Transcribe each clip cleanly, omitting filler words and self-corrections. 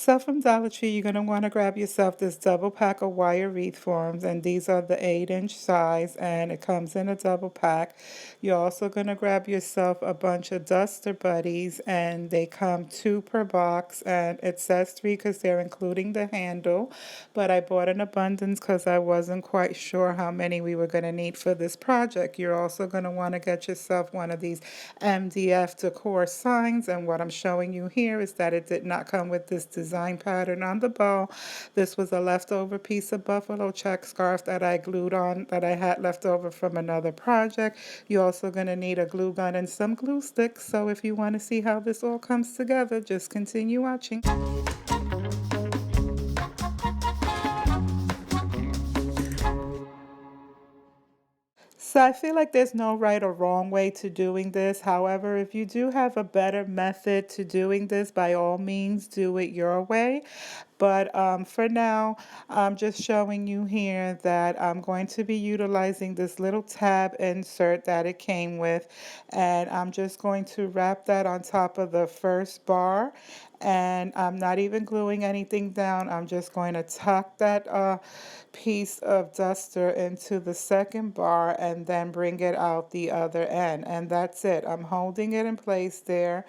So from Dollar Tree, you're going to want to grab yourself this double pack of wire wreath forms, and these are the 8-inch size, and it comes in a double pack. You're also going to grab yourself a bunch of duster buddies, and they come 2 per box, and it says 3 because they're including the handle, but I bought an abundance because I wasn't quite sure how many we were going to need for this project. You're also going to want to get yourself one of these MDF decor signs, and what I'm showing you here is that it did not come with this design pattern on the bow. This was a leftover piece of buffalo check scarf that I glued on that I had left over from another project. You're also going to need a glue gun and some glue sticks. So if you want to see how this all comes together, just continue watching. So I feel like there's no right or wrong way to doing this. However, if you do have a better method to doing this, by all means, do it your way. But for now, I'm just showing you here that I'm going to be utilizing this little tab insert that it came with. And I'm just going to wrap that on top of the first bar. And I'm not even gluing anything down. I'm just going to tuck that piece of duster into the second bar and then bring it out the other end. And that's it. I'm holding it in place there.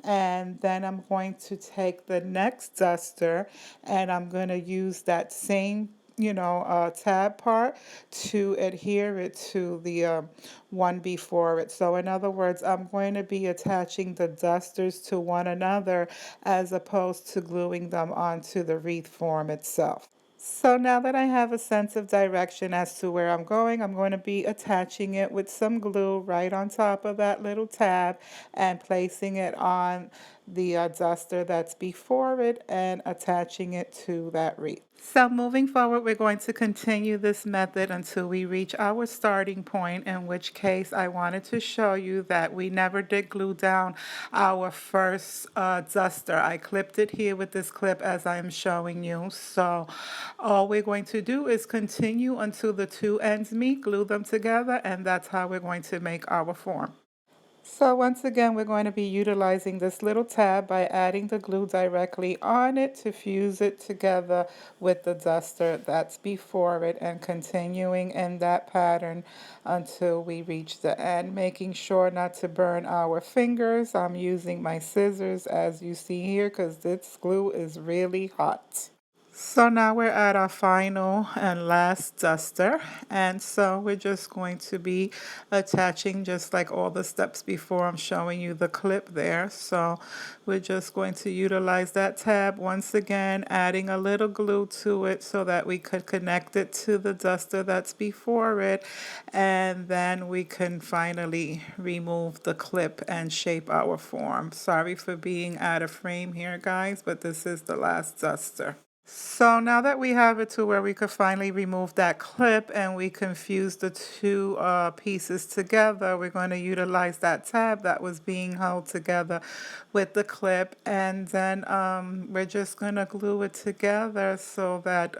And then I'm going to take the next duster and I'm going to use that same tab part to adhere it to the one before it. So in other words, I'm going to be attaching the dusters to one another as opposed to gluing them onto the wreath form itself. So now that I have a sense of direction as to where I'm going to be attaching it with some glue right on top of that little tab and placing it on the duster that's before it and attaching it to that wreath. So moving forward, we're going to continue this method until we reach our starting point, in which case I wanted to show you that we never did glue down our first duster. I clipped it here with this clip as I'm showing you. So all we're going to do is continue until the two ends meet, glue them together, and that's how we're going to make our form. So once again, we're going to be utilizing this little tab by adding the glue directly on it to fuse it together with the duster that's before it and continuing in that pattern until we reach the end, making sure not to burn our fingers. I'm using my scissors as you see here because this glue is really hot. So now we're at our final and last duster, and so we're just going to be attaching just like all the steps before. I'm showing you the clip there. So we're just going to utilize that tab once again, adding a little glue to it so that we could connect it to the duster that's before it, and then we can finally remove the clip and shape our form. Sorry for being out of frame here, guys, but this is the last duster. So now that we have it to where we could finally remove that clip and we can fuse the two pieces together, we're going to utilize that tab that was being held together with the clip, and then we're just going to glue it together so that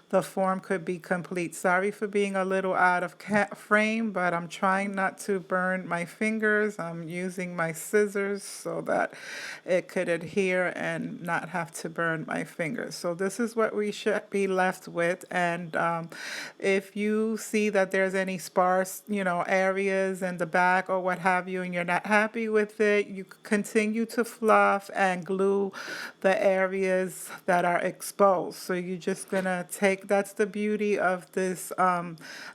the form could be complete. Sorry for being a little out of frame, but I'm trying not to burn my fingers. I'm using my scissors so that it could adhere and not have to burn my fingers. So this is what we should be left with. And if you see that there's any sparse, areas in the back or what have you, and you're not happy with it, you continue to fluff and glue the areas that are exposed. So you're just gonna take, that's the beauty of this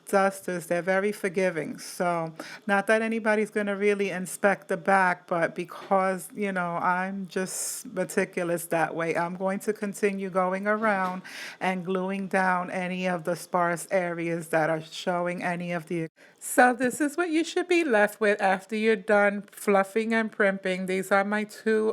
dusters. They're very forgiving. So not that anybody's gonna really inspect the back, but because, I'm just meticulous that way, I'm going to continue going around and gluing down any of the sparse areas that are showing any of the. So this is what you should be left with after you're done fluffing and primping. These are my two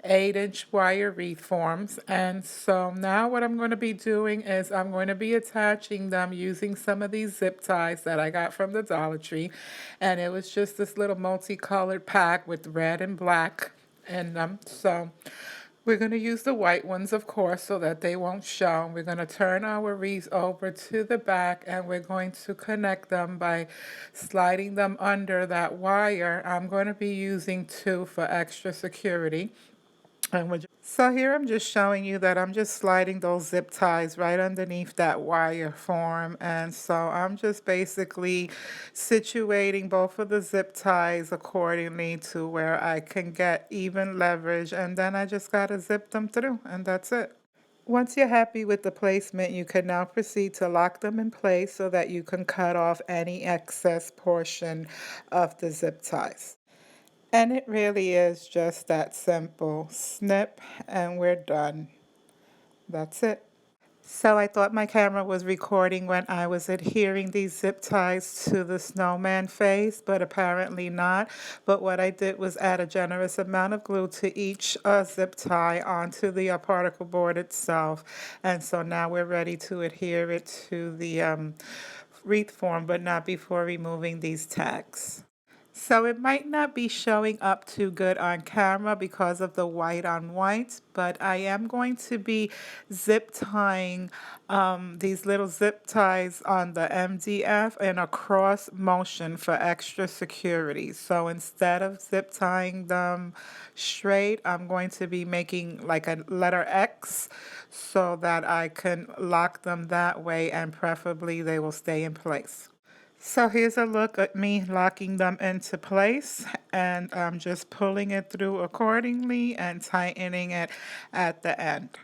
8-inch wire wreath forms. And so now what I'm going to be doing is I'm going to be attaching them using some of these zip ties that I got from the Dollar Tree. And it was just this little multicolored pack with red and black in them. So we're going to use the white ones, of course, so that they won't show. We're going to turn our wreaths over to the back, and we're going to connect them by sliding them under that wire. I'm going to be using 2 for extra security. So here I'm just showing you that I'm just sliding those zip ties right underneath that wire form. And so I'm just basically situating both of the zip ties accordingly to where I can get even leverage. And then I just got to zip them through, and that's it. Once you're happy with the placement, you can now proceed to lock them in place so that you can cut off any excess portion of the zip ties. And it really is just that simple. Snip, and we're done. That's it. So I thought my camera was recording when I was adhering these zip ties to the snowman face, but apparently not. But what I did was add a generous amount of glue to each zip tie onto the particle board itself. And so now we're ready to adhere it to the wreath form, but not before removing these tags. So it might not be showing up too good on camera because of the white on white, but I am going to be zip tying these little zip ties on the MDF in a cross motion for extra security. So instead of zip tying them straight, I'm going to be making like a letter X so that I can lock them that way, and preferably they will stay in place. So here's a look at me locking them into place, and I'm just pulling it through accordingly and tightening it at the end.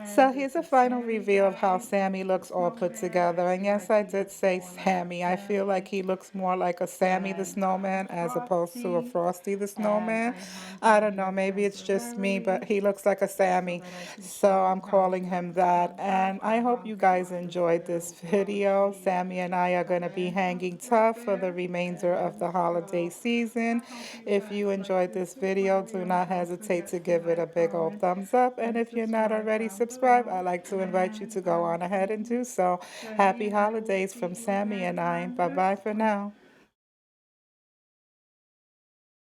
So here's a final reveal of how Sammy looks all put together. And yes, I did say Sammy. I feel like he looks more like a Sammy the Snowman as opposed to a Frosty the Snowman. I don't know, maybe it's just me, but he looks like a Sammy. So I'm calling him that. And I hope you guys enjoyed this video. Sammy and I are going to be hanging tough for the remainder of the holiday season. If you enjoyed this video, do not hesitate to give it a big old thumbs up. And if you're not already subscribed, I'd like to invite you to go on ahead and do so. Happy holidays from Sammy and I. Bye bye for now.